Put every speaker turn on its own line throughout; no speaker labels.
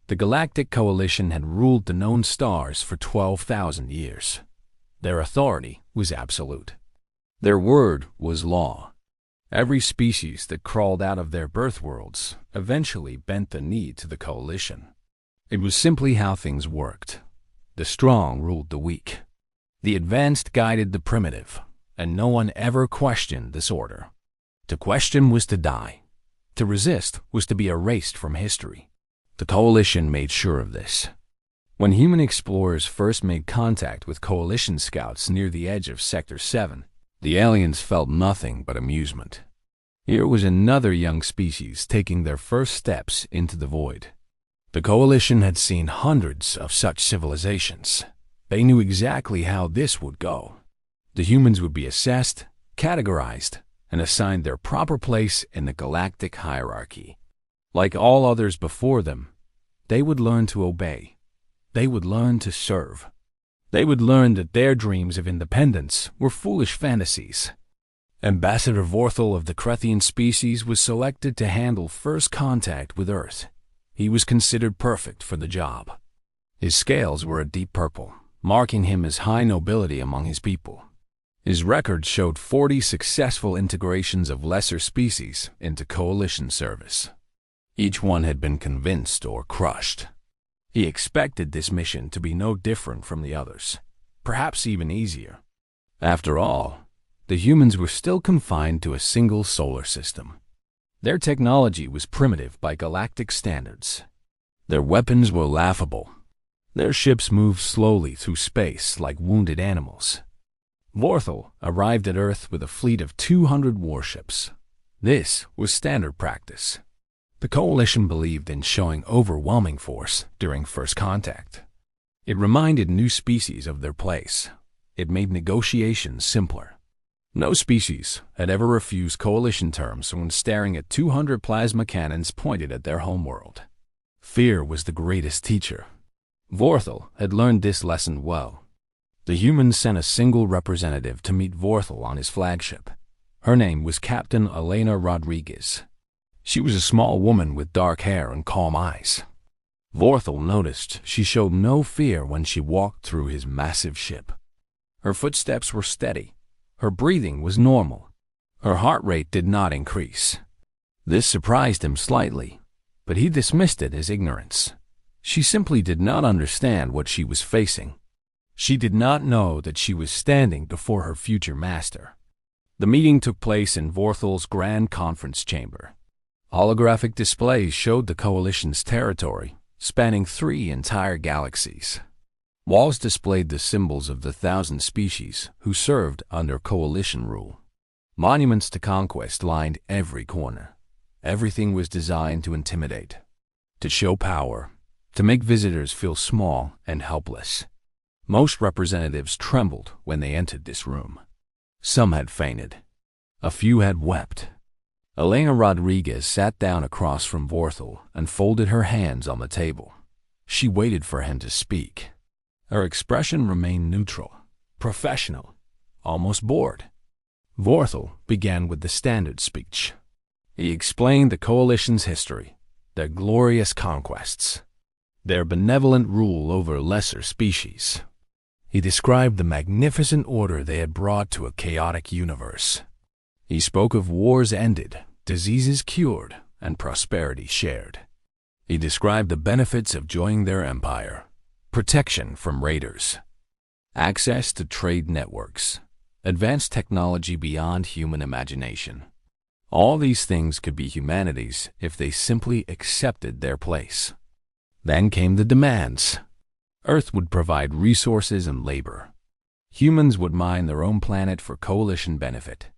The Galactic Coalition had ruled the known stars for 12,000 years. Their authority was absolute. Their word was law. Every species that crawled out of their birth worlds eventually bent the knee to the Coalition. It was simply how things worked. The strong ruled the weak. The advanced guided the primitive, and no one ever questioned this order. To question was to die. To resist was to be erased from history. The Coalition made sure of this. When human explorers first made contact with Coalition scouts near the edge of Sector 7, the aliens felt nothing but amusement. Here was another young species taking their first steps into the void. The Coalition had seen hundreds of such civilizations. They knew exactly how this would go. The humans would be assessed, categorized, and assigned their proper place in the galactic hierarchy. Like all others before them, they would learn to obey. They would learn to serve. They would learn that their dreams of independence were foolish fantasies. Ambassador Vorthal of the Krethian species was selected to handle first contact with Earth. He was considered perfect for the job. His scales were a deep purple, marking him as high nobility among his people. His record showed 40 successful integrations of lesser species into Coalition service. Each one had been convinced or crushed. He expected this mission to be no different from the others, perhaps even easier. After all, the humans were still confined to a single solar system. Their technology was primitive by galactic standards. Their weapons were laughable. Their ships moved slowly through space like wounded animals. Vorthal arrived at Earth with a fleet of 200 warships. This was standard practice. The Coalition believed in showing overwhelming force during first contact. It reminded new species of their place. It made negotiations simpler. No species had ever refused Coalition terms when staring at 200 plasma cannons pointed at their homeworld. Fear was the greatest teacher. Vorthal had learned this lesson well. The humans sent a single representative to meet Vorthal on his flagship. Her name was Captain Elena Rodriguez. She was a small woman with dark hair and calm eyes. Vorthal noticed she showed no fear when she walked through his massive ship. Her footsteps were steady. Her breathing was normal. Her heart rate did not increase. This surprised him slightly, but he dismissed it as ignorance. She simply did not understand what she was facing. She did not know that she was standing before her future master. The meeting took place in Vorthal's grand conference chamber. Holographic displays showed the Coalition's territory, spanning 3 entire galaxies. Walls displayed the symbols of the 1,000 species who served under Coalition rule. Monuments to conquest lined every corner. Everything was designed to intimidate, to show power, to make visitors feel small and helpless. Most representatives trembled when they entered this room. Some had fainted. A few had wept. Elena Rodriguez sat down across from Vorthal and folded her hands on the table. She waited for him to speak. Her expression remained neutral, professional, almost bored. Vorthal began with the standard speech. He explained the Coalition's history, their glorious conquests, their benevolent rule over lesser species. He described the magnificent order they had brought to a chaotic universe. He spoke of wars ended, diseases cured, and prosperity shared. He described the benefits of joining their empire, protection from raiders, access to trade networks, advanced technology beyond human imagination. All these things could be humanity's if they simply accepted their place. Then came the demands. Earth would provide resources and labor. Humans would mine their own planet for Coalition benefit.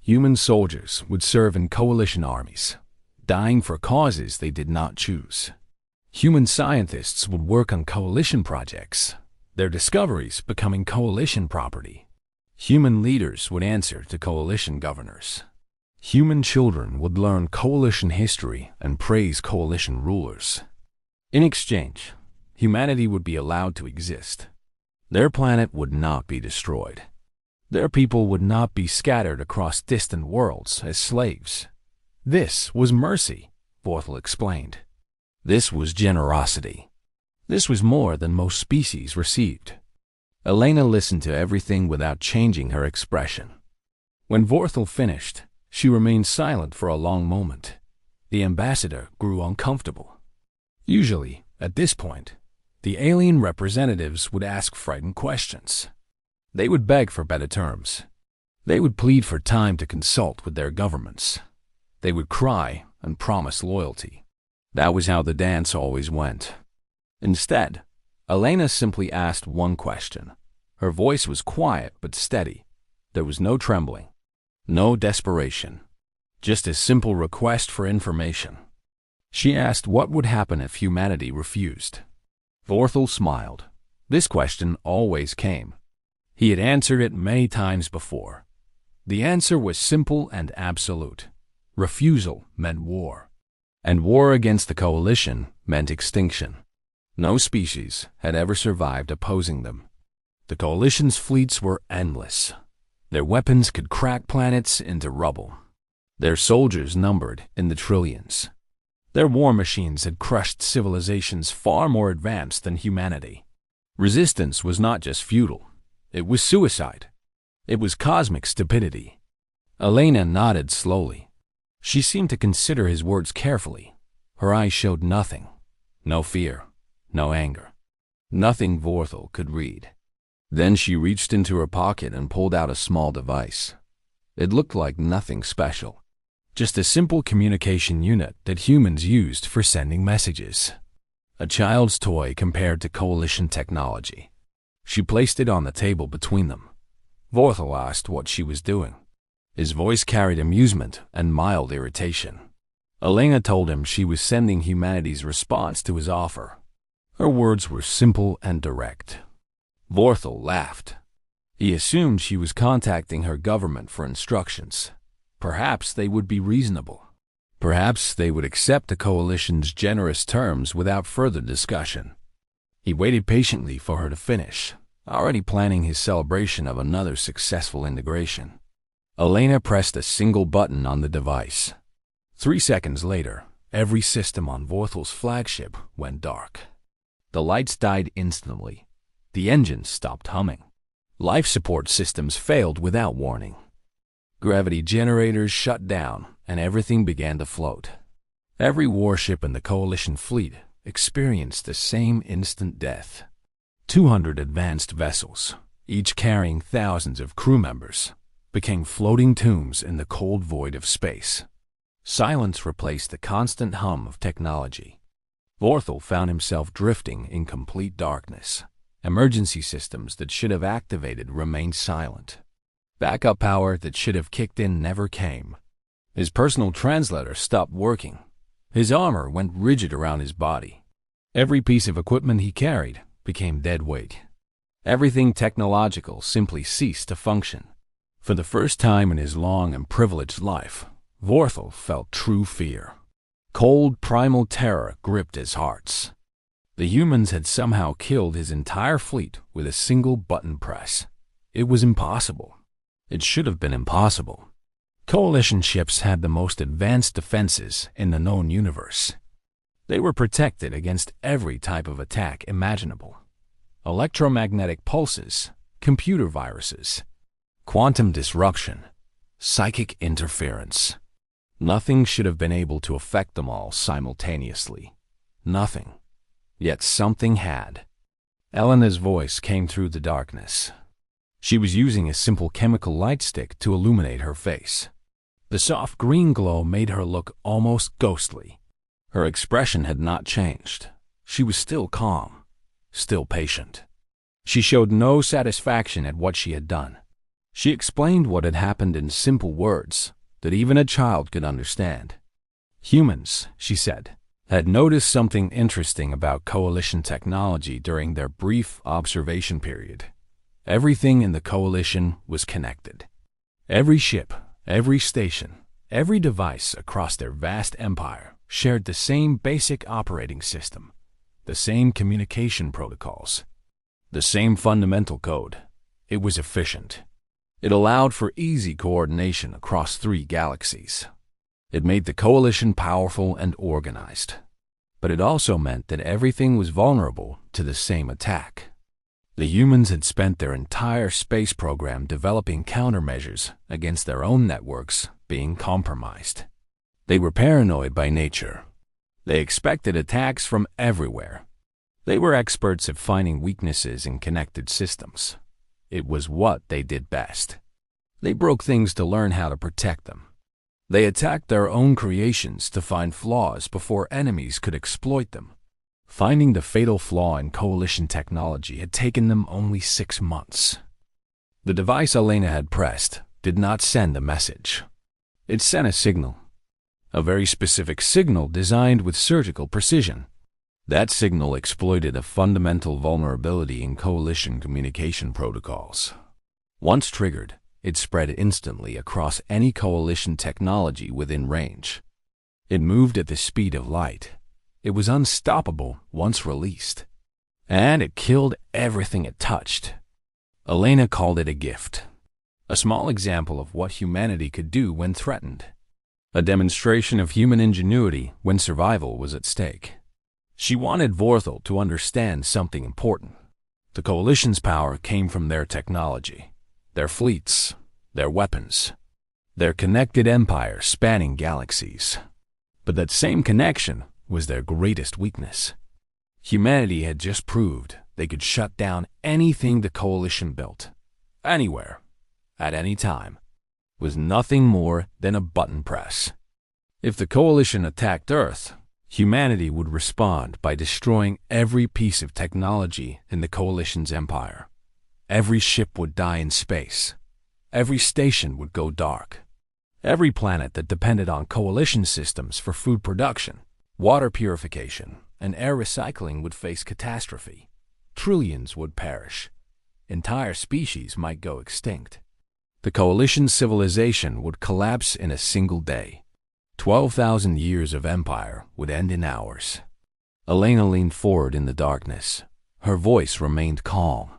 Human soldiers would serve in Coalition armies, dying for causes they did not choose. Human scientists would work on Coalition projects, their discoveries becoming Coalition property. Human leaders would answer to Coalition governors. Human children would learn Coalition history and praise Coalition rulers. In exchange, humanity would be allowed to exist. Their planet would not be destroyed. Their people would not be scattered across distant worlds as slaves. This was mercy, Vorthal explained. This was generosity. This was more than most species received. Elena listened to everything without changing her expression. When Vorthel finished, she remained silent for a long moment. The ambassador grew uncomfortable. Usually, at this point, the alien representatives would ask frightened questions. They would beg for better terms. They would plead for time to consult with their governments. They would cry and promise loyalty. That was how the dance always went. Instead, Elena simply asked one question. Her voice was quiet but steady. There was no trembling, no desperation, just a simple request for information. She asked what would happen if humanity refused. Vorthel smiled. This question always came. He had answered it many times before. The answer was simple and absolute. Refusal meant war. And war against the coalition meant extinction. No species had ever survived opposing them. The coalition's fleets were endless. Their weapons could crack planets into rubble. Their soldiers numbered in the trillions. Their war machines had crushed civilizations far more advanced than humanity. Resistance was not just futile. It was suicide. It was cosmic stupidity. Elena nodded slowly. She seemed to consider his words carefully. Her eyes showed nothing. No fear. No anger. Nothing Vorthel could read. Then she reached into her pocket and pulled out a small device. It looked like nothing special. Just a simple communication unit that humans used for sending messages. A child's toy compared to coalition technology. She placed it on the table between them. Vorthel asked what she was doing. His voice carried amusement and mild irritation. Elena told him she was sending humanity's response to his offer. Her words were simple and direct. Vorthel laughed. He assumed she was contacting her government for instructions. Perhaps they would be reasonable. Perhaps they would accept the coalition's generous terms without further discussion. He waited patiently for her to finish, already planning his celebration of another successful integration. Elena pressed a single button on the device. 3 seconds later, every system on Vorthel's flagship went dark. The lights died instantly. The engines stopped humming. Life support systems failed without warning. Gravity generators shut down, and everything began to float. Every warship in the coalition fleet experienced the same instant death. 200 advanced vessels, each carrying thousands of crew members, became floating tombs in the cold void of space. Silence replaced the constant hum of technology. Vorthel found himself drifting in complete darkness. Emergency systems that should have activated remained silent. Backup power that should have kicked in never came. His personal translator stopped working. His armor went rigid around his body. Every piece of equipment he carried became dead weight. Everything technological simply ceased to function. For the first time in his long and privileged life, Vorthel felt true fear. Cold, primal terror gripped his hearts. The humans had somehow killed his entire fleet with a single button press. It was impossible. It should have been impossible. Coalition ships had the most advanced defenses in the known universe. They were protected against every type of attack imaginable. Electromagnetic pulses, computer viruses, quantum disruption, psychic interference. Nothing should have been able to affect them all simultaneously. Nothing. Yet something had. Elena's voice came through the darkness. She was using a simple chemical light stick to illuminate her face. The soft green glow made her look almost ghostly. Her expression had not changed. She was still calm, still patient. She showed no satisfaction at what she had done. She explained what had happened in simple words that even a child could understand. Humans, she said, had noticed something interesting about coalition technology during their brief observation period. Everything in the coalition was connected. Every ship, every station, every device across their vast empire shared the same basic operating system, the same communication protocols, the same fundamental code. It was efficient. It allowed for easy coordination across 3 galaxies. It made the coalition powerful and organized. But it also meant that everything was vulnerable to the same attack. The humans had spent their entire space program developing countermeasures against their own networks being compromised. They were paranoid by nature. They expected attacks from everywhere. They were experts at finding weaknesses in connected systems. It was what they did best. They broke things to learn how to protect them. They attacked their own creations to find flaws before enemies could exploit them. Finding the fatal flaw in Coalition technology had taken them only 6 months. The device Elena had pressed did not send a message. It sent a signal. A very specific signal designed with surgical precision. That signal exploited a fundamental vulnerability in Coalition communication protocols. Once triggered, it spread instantly across any Coalition technology within range. It moved at the speed of light. It was unstoppable once released. And it killed everything it touched. Elena called it a gift. A small example of what humanity could do when threatened. A demonstration of human ingenuity when survival was at stake. She wanted Vorthal to understand something important. The Coalition's power came from their technology, their fleets, their weapons, their connected empire spanning galaxies. But that same connection was their greatest weakness. Humanity had just proved they could shut down anything the Coalition built, anywhere, at any time, with nothing more than a button press. If the Coalition attacked Earth, humanity would respond by destroying every piece of technology in the Coalition's empire. Every ship would die in space. Every station would go dark. Every planet that depended on Coalition systems for food production, water purification, and air recycling would face catastrophe. Trillions would perish. Entire species might go extinct. The Coalition's civilization would collapse in a single day. 12,000 years of empire would end in hours. Elena leaned forward in the darkness. Her voice remained calm,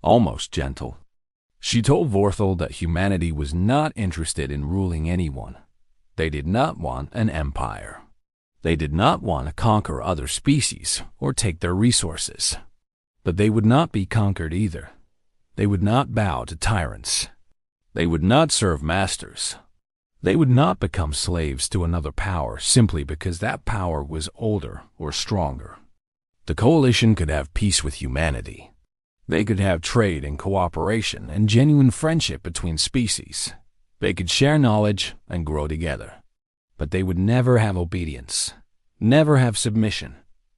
almost gentle. She told Vorthal that humanity was not interested in ruling anyone. They did not want an empire. They did not want to conquer other species or take their resources. But they would not be conquered either. They would not bow to tyrants. They would not serve masters. They would not become slaves to another power simply because that power was older or stronger. The Coalition could have peace with humanity. They could have trade and cooperation and genuine friendship between species. They could share knowledge and grow together. But they would never have obedience, never have submission,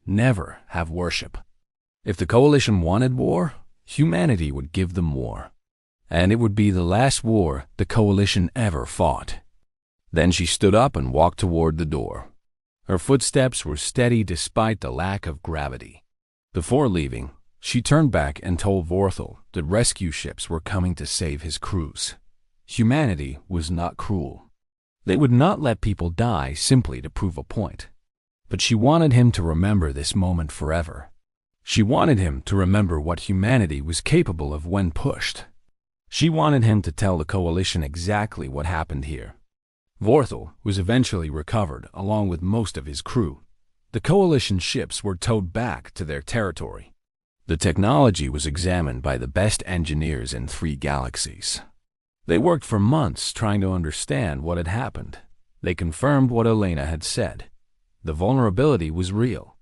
never have worship. If the Coalition wanted war, humanity would give them war. And it would be the last war the Coalition ever fought. Then she stood up and walked toward the door. Her footsteps were steady despite the lack of gravity. Before leaving, she turned back and told Vorthal that rescue ships were coming to save his crews. Humanity was not cruel. They would not let people die simply to prove a point. But she wanted him to remember this moment forever. She wanted him to remember what humanity was capable of when pushed. She wanted him to tell the Coalition exactly what happened here. Vorthal was eventually recovered along with most of his crew. The Coalition ships were towed back to their territory. The technology was examined by the best engineers in 3 galaxies. They worked for months trying to understand what had happened. They confirmed what Elena had said. The vulnerability was real.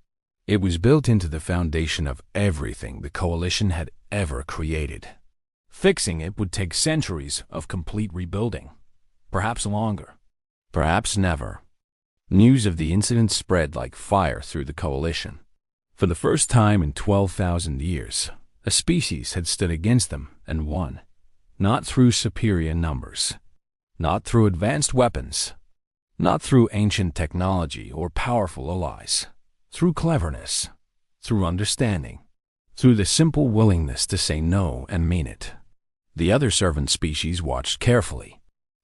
It was built into the foundation of everything the Coalition had ever created. Fixing it would take centuries of complete rebuilding. Perhaps longer. Perhaps never. News of the incident spread like fire through the Coalition. For the first time in 12,000 years, a species had stood against them and won. Not through superior numbers. Not through advanced weapons. Not through ancient technology or powerful allies. Through cleverness. Through understanding. Through the simple willingness to say no and mean it. The other servant species watched carefully.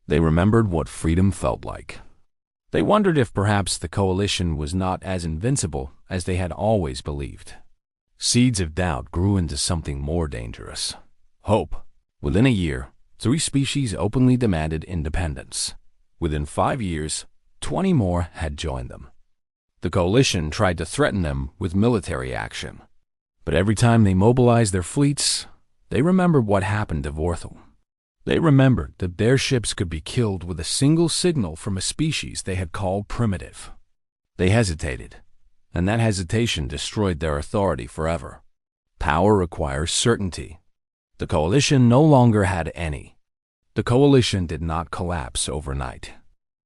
They remembered what freedom felt like. They wondered if perhaps the Coalition was not as invincible as they had always believed. Seeds of doubt grew into something more dangerous. Hope. Within a year, 3 species openly demanded independence. Within 5 years, 20 more had joined them. The coalition tried to threaten them with military action. But every time they mobilized their fleets, they remembered what happened to Vorthal. They remembered that their ships could be killed with a single signal from a species they had called primitive. They hesitated, and that hesitation destroyed their authority forever. Power requires certainty. The coalition no longer had any. The coalition did not collapse overnight.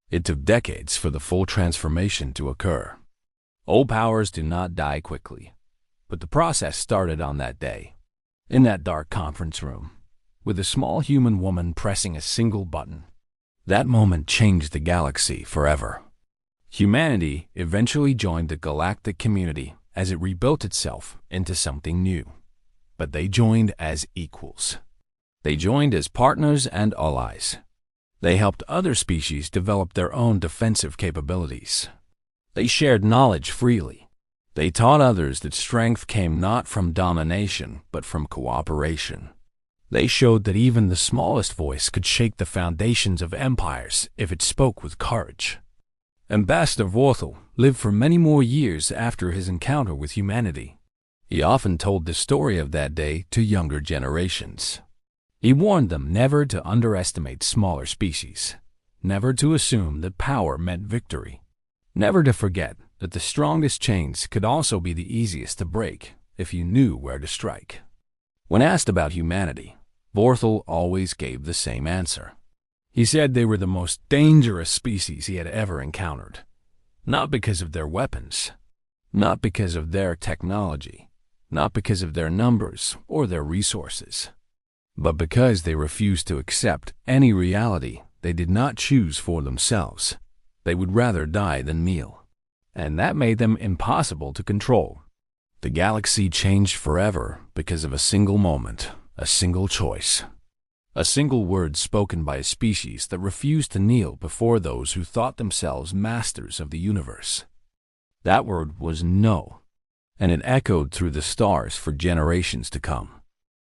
It took decades for the full transformation to occur. Old powers do not die quickly, but the process started on that day, in that dark conference room, with a small human woman pressing a single button. That moment changed the galaxy forever. Humanity eventually joined the galactic community as it rebuilt itself into something new. But they joined as equals. They joined as partners and allies. They helped other species develop their own defensive capabilities. They shared knowledge freely. They taught others that strength came not from domination, but from cooperation. They showed that even the smallest voice could shake the foundations of empires if it spoke with courage. Ambassador Vorthal lived for many more years after his encounter with humanity. He often told the story of that day to younger generations. He warned them never to underestimate smaller species, never to assume that power meant victory, never to forget that the strongest chains could also be the easiest to break if you knew where to strike. When asked about humanity, Vorthal always gave the same answer. He said they were the most dangerous species he had ever encountered, not because of their weapons, not because of their technology, not because of their numbers or their resources, but because they refused to accept any reality they did not choose for themselves. They would rather die than kneel, and that made them impossible to control. The galaxy changed forever because of a single moment, a single choice. A single word spoken by a species that refused to kneel before those who thought themselves masters of the universe. That word was no, and it echoed through the stars for generations to come.